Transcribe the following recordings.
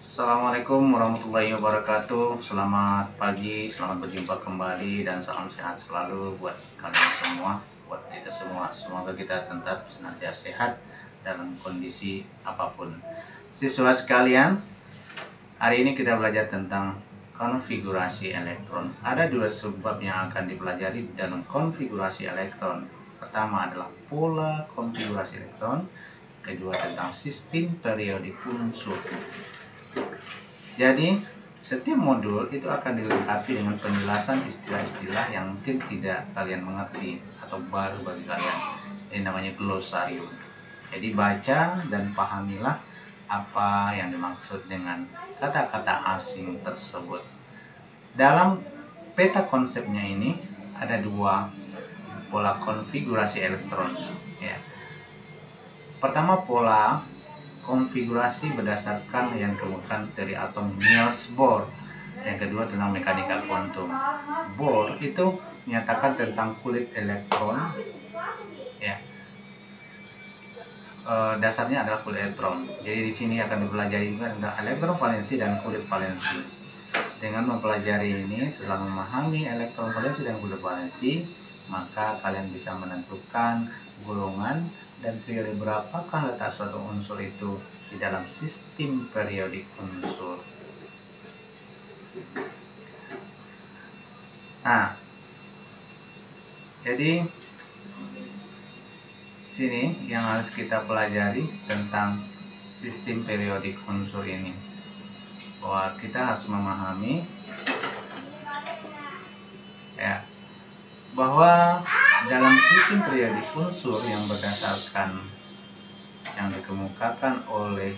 Assalamualaikum warahmatullahi wabarakatuh. Selamat pagi, selamat berjumpa kembali dan salam sehat selalu buat kalian semua, buat kita semua. Semoga kita tetap senantiasa sehat dalam kondisi apapun. Siswa sekalian, hari ini kita belajar tentang konfigurasi elektron. Ada dua subbab yang akan dipelajari dalam konfigurasi elektron. Pertama adalah pola konfigurasi elektron, kedua tentang sistem periodik unsur. Jadi, setiap modul itu akan dilengkapi dengan penjelasan istilah-istilah yang mungkin tidak kalian mengerti atau baru bagi kalian. Ini namanya glosarium. Jadi, baca dan pahamilah apa yang dimaksud dengan kata-kata asing tersebut. Dalam peta konsepnya ini ada dua pola konfigurasi elektron. Ya. Pertama, pola konfigurasi berdasarkan yang ditemukan dari atom Niels Bohr. Yang kedua tentang mekanika kuantum. Bohr itu menyatakan tentang kulit elektron, ya. Dasarnya adalah kulit elektron. Jadi di sini akan dipelajari juga tentang elektron valensi dan kulit valensi. Dengan mempelajari ini, setelah memahami elektron valensi dan kulit valensi, maka kalian bisa menentukan golongan dan periode berapakah letak suatu unsur itu di dalam sistem periodik unsur. Nah, jadi sini yang harus kita pelajari tentang sistem periodik unsur ini, bahwa kita harus memahami ya, bahwa dalam sistem periodik unsur yang berdasarkan yang dikemukakan oleh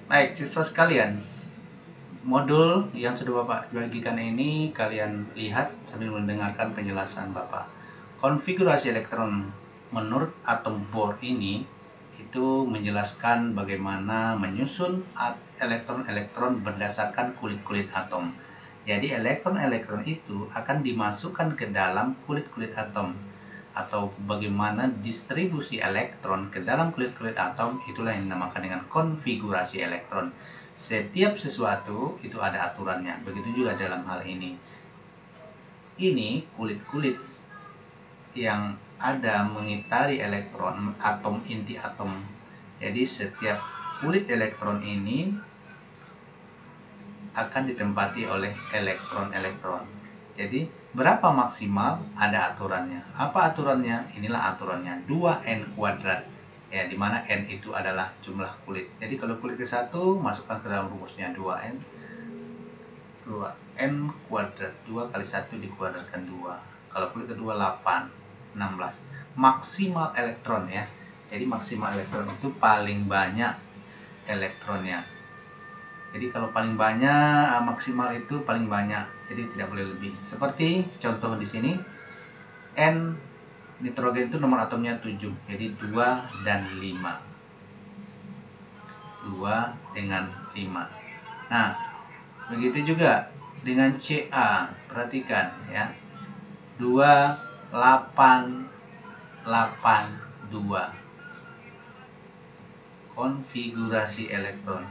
baik siswa sekalian, modul yang sudah Bapak bagikan ini kalian lihat sambil mendengarkan penjelasan Bapak. Konfigurasi elektron menurut atom Bohr ini itu menjelaskan bagaimana menyusun elektron-elektron berdasarkan kulit-kulit atom. Jadi elektron-elektron itu akan dimasukkan ke dalam kulit-kulit atom, atau bagaimana distribusi elektron ke dalam kulit-kulit atom, itulah yang dinamakan dengan konfigurasi elektron. Setiap sesuatu itu ada aturannya. Begitu juga dalam hal ini. Ini kulit-kulit yang ada mengitari elektron, atom inti atom. Jadi setiap kulit elektron ini akan ditempati oleh elektron-elektron. Jadi berapa maksimal, ada aturannya. Apa aturannya? Inilah aturannya, 2n kuadrat. Ya, dimana n itu adalah jumlah kulit. Jadi kalau kulit ke-1 masukkan ke dalam rumusnya 2n kuadrat. 2 kali 1 dikuadratkan 2. Kalau kulit kedua 8, 16. Maksimal elektron ya. Jadi maksimal elektron itu paling banyak elektronnya. Jadi kalau paling banyak, maksimal itu paling banyak, jadi tidak boleh lebih. Seperti contoh di sini, N nitrogen itu nomor atomnya 7, jadi 2 dan 5. 2 dengan 5. Nah, begitu juga dengan Ca, perhatikan ya. 2, 8, 8, 2. Konfigurasi elektron.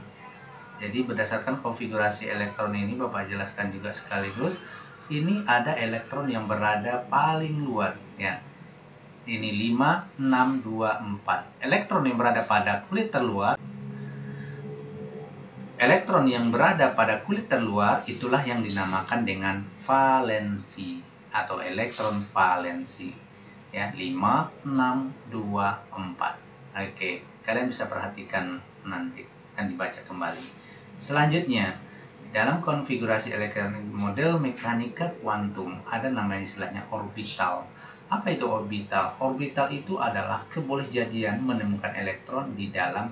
Jadi berdasarkan konfigurasi elektron ini Bapak jelaskan juga sekaligus, ini ada elektron yang berada paling luar ya. Ini 5, 6, 2, 4. Elektron yang berada pada kulit terluar, elektron yang berada pada kulit terluar itulah yang dinamakan dengan valensi atau elektron valensi. Ya, 5, 6, 2, 4. Oke, kalian bisa perhatikan nanti akan dibaca kembali. Selanjutnya, dalam konfigurasi elektron model mekanika kuantum ada namanya istilahnya orbital. Apa itu orbital? Orbital itu adalah kebolehjadian menemukan elektron di dalam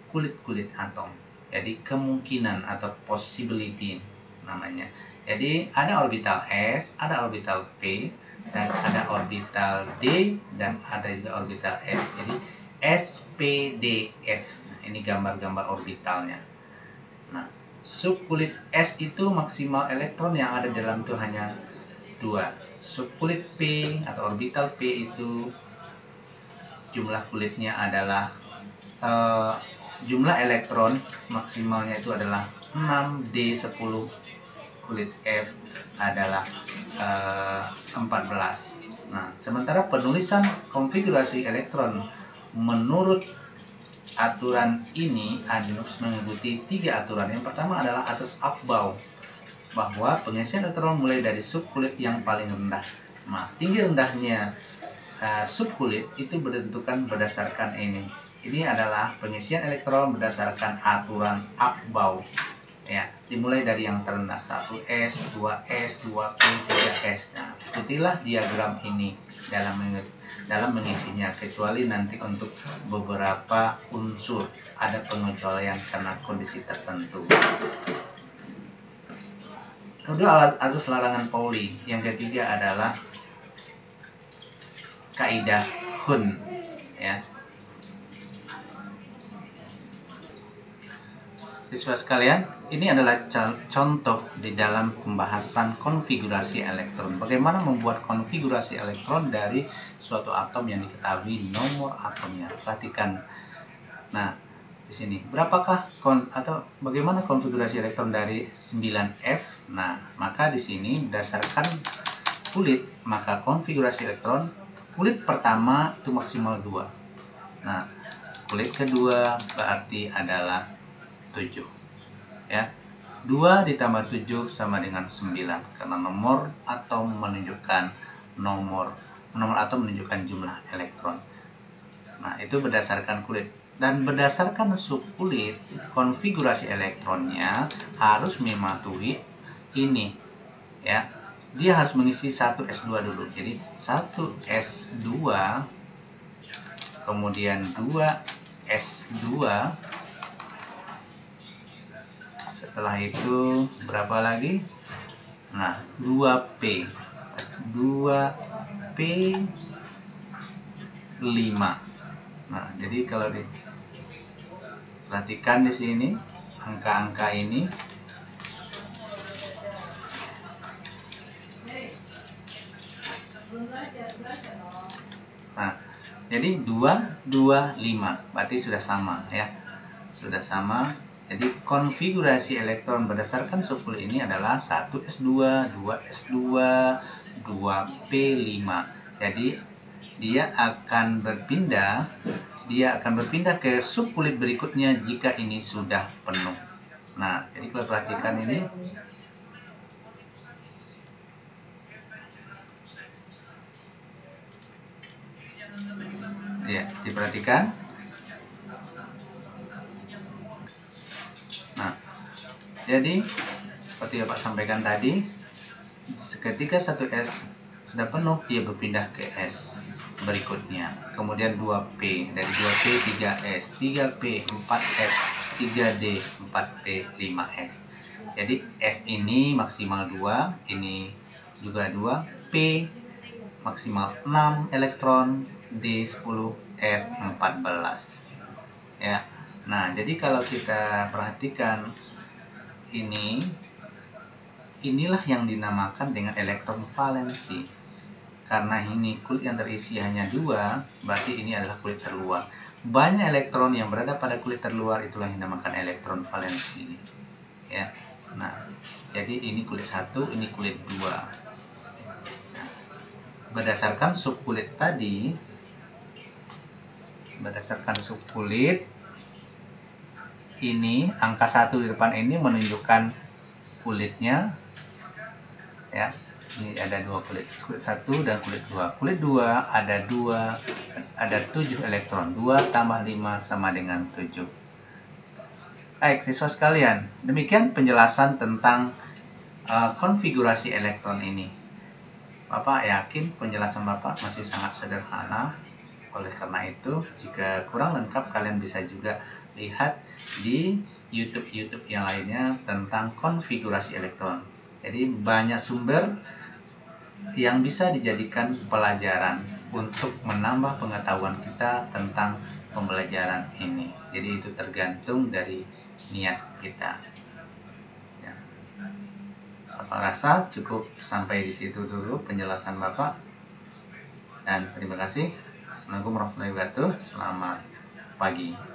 kulit-kulit atom. Jadi kemungkinan atau possibility namanya. Jadi ada orbital S, ada orbital P, dan ada orbital D, dan ada juga orbital F. Jadi S, P, D, F. Nah, ini gambar-gambar orbitalnya. Nah, subkulit S itu maksimal elektron yang ada dalam itu hanya 2. Subkulit P atau orbital P itu jumlah kulitnya adalah jumlah elektron maksimalnya itu adalah 6D10, kulit F adalah 14. Nah, sementara penulisan konfigurasi elektron menurut aturan ini harus mengikuti 3 aturan. Yang pertama adalah asas Aufbau, bahwa pengisian elektron mulai dari subkulit yang paling rendah. Nah, tinggi rendahnya subkulit itu ditentukan berdasarkan ini. Ini adalah pengisian elektron berdasarkan aturan Aufbau. Ya, dimulai dari yang terendah 1S, 2S, 2P, 3S. Nah, ikutilah diagram ini dalam mengisinya, kecuali nanti untuk beberapa unsur ada pengecualian karena kondisi tertentu. Kedua, asas larangan Pauli. Yang ketiga adalah kaidah Hund, ya. Siswa sekalian, ini adalah contoh di dalam pembahasan konfigurasi elektron. Bagaimana membuat konfigurasi elektron dari suatu atom yang diketahui nomor atomnya. Perhatikan. Nah, di sini berapakah bagaimana konfigurasi elektron dari 9F? Nah, maka di sini berdasarkan kulit, maka konfigurasi elektron kulit pertama itu maksimal 2. Nah, kulit kedua berarti adalah 7. Ya. 2 ditambah 7 sama dengan 9, karena nomor atom menunjukkan jumlah elektron. Nah, itu berdasarkan kulit. Dan berdasarkan subkulit, konfigurasi elektronnya harus mematuhi ini, ya. Dia harus mengisi 1S2 dulu. Jadi 1S2, kemudian 2S2, setelah itu berapa lagi? Nah, 2P 5. Nah, jadi kalau diperhatikan di sini angka-angka ini, nah, jadi 2, 2, 5 berarti sudah sama, ya. Sudah sama. Jadi konfigurasi elektron berdasarkan subkulit ini adalah 1S2, 2S2, 2P5. Jadi dia akan berpindah ke subkulit berikutnya jika ini sudah penuh. Nah, jadi kalau perhatikan ini, ya, diperhatikan. Nah, jadi seperti Bapak sampaikan tadi, ketika 1S sudah penuh, dia berpindah ke S berikutnya. Kemudian 2P, dari 2P 3S, 3P 4S, 3D 4P 5S. Jadi S ini maksimal 2, ini juga 2, P maksimal 6 elektron, D 10, F 14. Ya. Nah, jadi kalau kita perhatikan inilah yang dinamakan dengan elektron valensi. Karena ini kulit yang terisi hanya 2, berarti ini adalah kulit terluar. Banyak elektron yang berada pada kulit terluar, itulah yang dinamakan elektron valensi. Ya. Nah, jadi ini kulit 1, ini kulit 2. Nah, berdasarkan subkulit tadi, ini angka 1 di depan ini menunjukkan kulitnya, ya. Ini ada 2 kulit 1 dan kulit 2. Kulit 2 ada 7 elektron. 2 tambah 5 sama dengan 7. Baik, siswa sekalian, demikian penjelasan tentang konfigurasi elektron ini. Bapak yakin penjelasan Bapak masih sangat sederhana. Oleh karena itu, jika kurang lengkap, kalian bisa juga lihat di YouTube yang lainnya tentang konfigurasi elektron. Jadi banyak sumber yang bisa dijadikan pelajaran untuk menambah pengetahuan kita tentang pembelajaran ini. Jadi itu tergantung dari niat kita. Ya. Bapak rasa cukup sampai di situ dulu penjelasan Bapak. Dan terima kasih. Assalamualaikum warahmatullahi wabarakatuh. Selamat pagi.